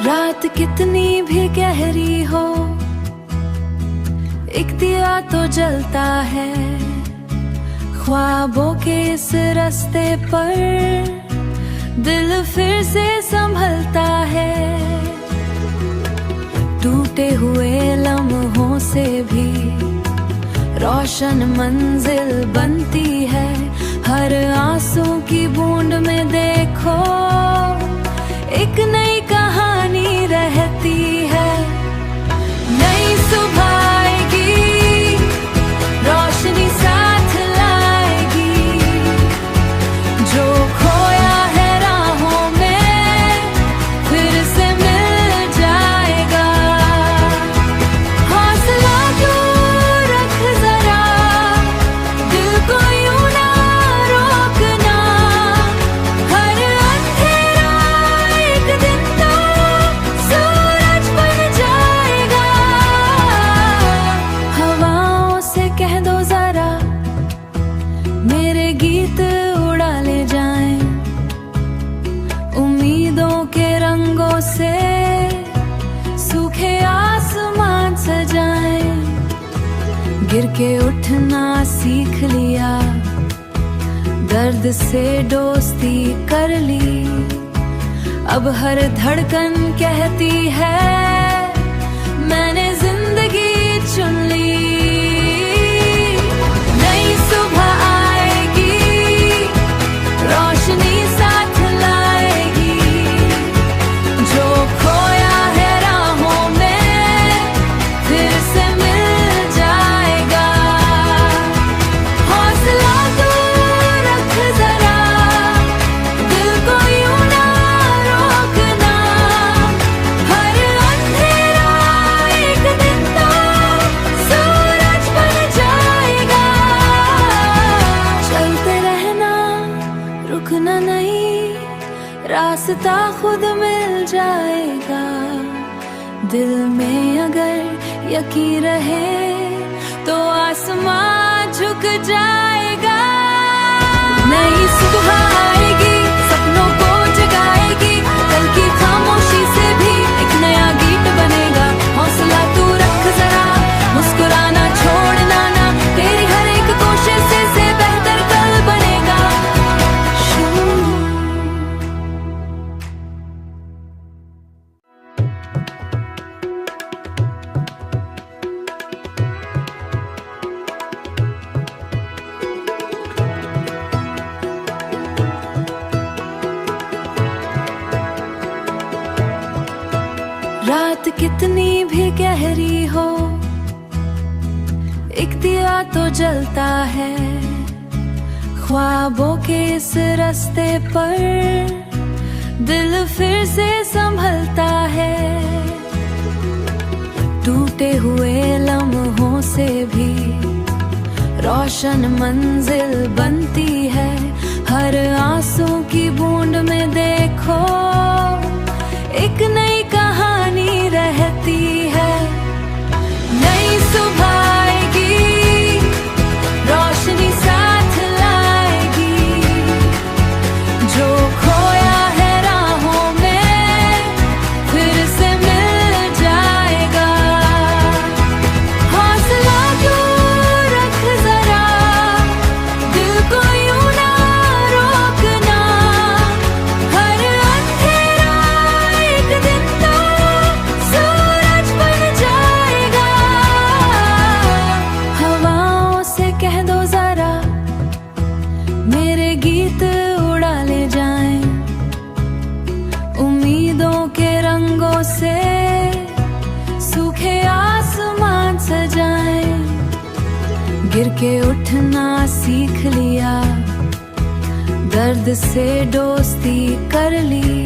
रात कितनी भी गहरी हो, एक दिया तो जलता है। ख्वाबों के इस रास्ते पर दिल फिर से संभलता है। टूटे हुए लम्हों से भी रोशन मंजिल बनती है। हर आंसू की बूंद में देखो एक नई कहानी रहती है। नई सुबह आएगी, रोशनी साथ लाएगी। जो खोया है राहों में फिर से मिल जाएगा। हौसला तू रख जरा, दिल को यूं ना रोकना। हर अंधेरा एक दिन तो सूरज बन जाएगा। हवाओं से कह दो जरा, मेरे गीत उड़ा ले जाएं। उम्मीदों के रंगों से सूखे आसमान सजाएं। गिर के उठना सीख लिया, दर्द से दोस्ती कर ली। अब हर धड़कन कहती है मैंने जिंदगी चुन ली। नई सुबह आएगी, रोशनी साथ लाएगी। जो खोया है राहों में फिर से मिल जाएगा। हौसला तू रख जरा, दिल को यूं ना रोकना। हर अंधेरा एक दिन तो सूरज बन जाएगा। चलते रहना, रुकना नहीं, रास्ता खुद मिल जाएगा। दिल में अगर यकीन रहे तो आसमान झुक जाएगा। नई सुबह आएगी, सपनों को जगाएगी। कल की खामोशी से भी एक नया गीत बनेगा। हौसला तू रख जरा, मुस्कुराना छोड़ना ना। तेरी हर एक कोशिश से बेहतर कल बनेगा। रात कितनी भी गहरी हो, एक दिया तो जलता है। ख्वाबों के इस रास्ते पर दिल फिर से संभलता है। टूटे हुए लम्हों से भी रोशन मंजिल बनती है। हर आंसू की बूंद में देखो एक नई कहानी रहती है। नई सुबह आएगी, रोशनी साथ लाएगी। जो खोया है राहों में फिर से मिल जाएगा। हौसला तू रख जरा, दिल को यूं ना रोकना। हर अंधेरा एक दिन तो सूरज बन जाएगा। हवाओं से कह दो जरा, मेरे गीत उड़ा ले जाएं। उम्मीदों के रंगों से सूखे आसमान सजाएं। गिर के उठना सीख लिया, दर्द से दोस्ती कर ली।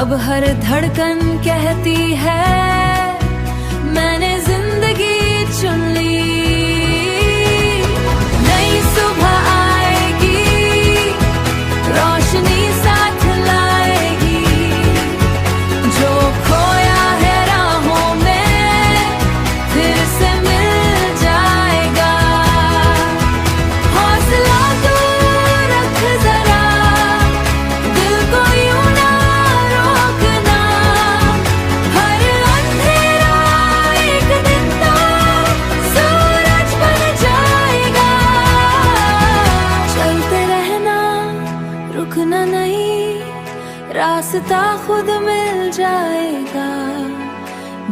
अब हर धड़कन कहती है मैंने जिंदगी चुन ली। नई सुबह आएगी, रोशनी साथ लाएगी। जो खोया है राहों में फिर से मिल जाएगा। हौसला तू रख जरा, दिल को यूं ना रोकना। खुद मिल जाएगा।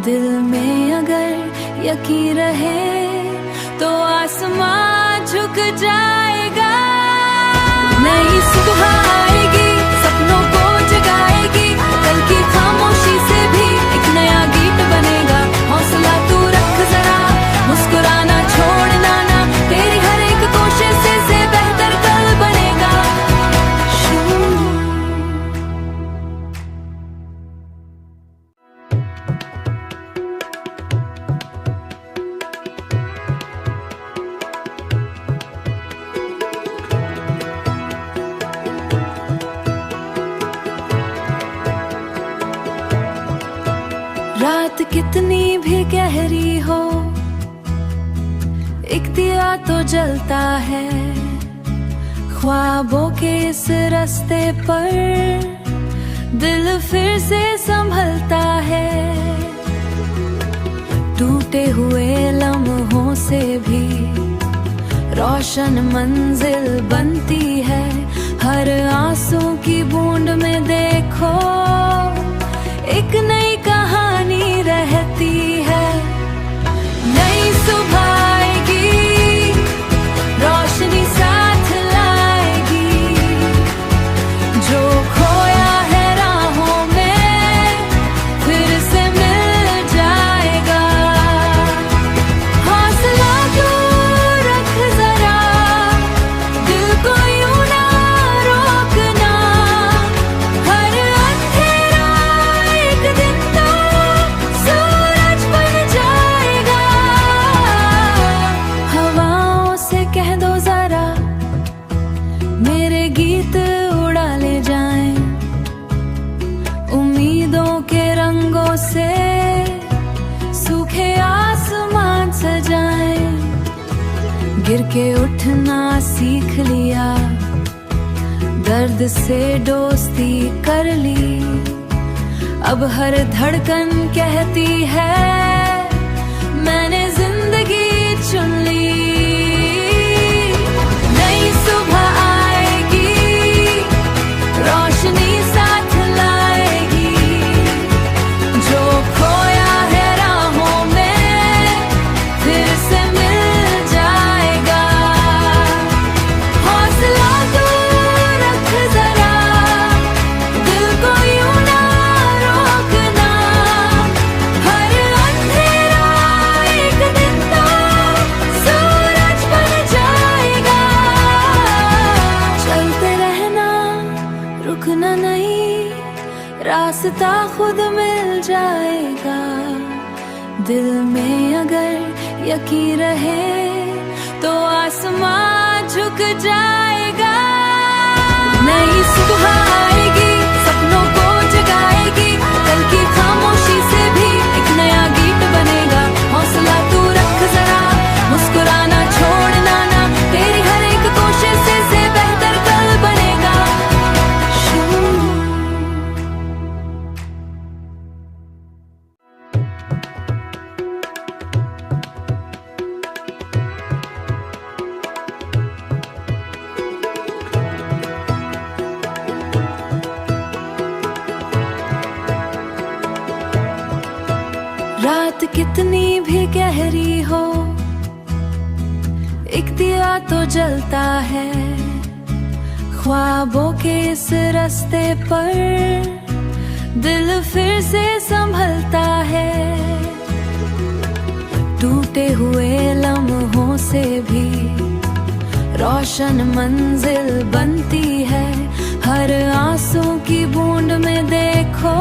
दिल में अगर यकीन रहे तो आसमां झुक जाएगा। नई सुबह आएगी, सपनों को जगाएगी, कल की खामोशी से भी एक नया गीत बनेगा। हौसला तू रख जरा, मुस्कुराना छोड़ना ना, तेरी हर एक कोशिश से बेहतर कल बनेगा। रात कितनी भी गहरी हो, एक दिया तो जलता है। ख्वाबों के इस रास्ते पर दिल फिर से संभलता है। टूटे हुए लम्हों से भी रोशन मंजिल बनती है। हर आंसू की बूंद में देखो एक नई कहानी रहती है। नई सुबह आएगी, रोशनी साथ लाएगी, जो खोया है राहों में फिर से मिल जाएगा। हौसला तू रख जरा, दिल को यूं ना रोकना। हर अंधेरा एक दिन तो सूरज बन जाएगा। हवाओं से कह दो जरा, मेरे गीत उड़ा ले जाएं। उम्मीदों के रंगों से सूखे आसमान सजाएं। गिर के उठना सीख लिया, दर्द से दोस्ती कर ली। अब हर धड़कन कहती है मैंने जिंदगी चुन ली। नई सुबह आएगी, रोशनी साथ लाएगी, जो खोया है राहों में फिर से मिल जाएगा। हौसला तू रख जरा, दिल को यूं ना रोकना। हर अंधेरा एक दिन तो सूरज बन जाएगा। चलते रहना, रुकना नहीं, रास्ता खुद मिल जाएगा। दिल में अगर यकीन रहे तो आसमां झुक जाएगा। नई सुबह आएगी, सपनों को जगाएगी, कल की खामोशी से भी एक नया गीत बनेगा। हौसला तू रख जरा, मुस्कुराना छोड़ना ना, तेरी हर एक कोशिश से बेहतर कल बनेगा। रात कितनी भी गहरी हो, एक दिया तो जलता है। ख्वाबों के इस रास्ते पर दिल फिर से संभलता है। टूटे हुए लम्हों से भी रोशन मंजिल बनती है। हर आंसू की बूंद में देखो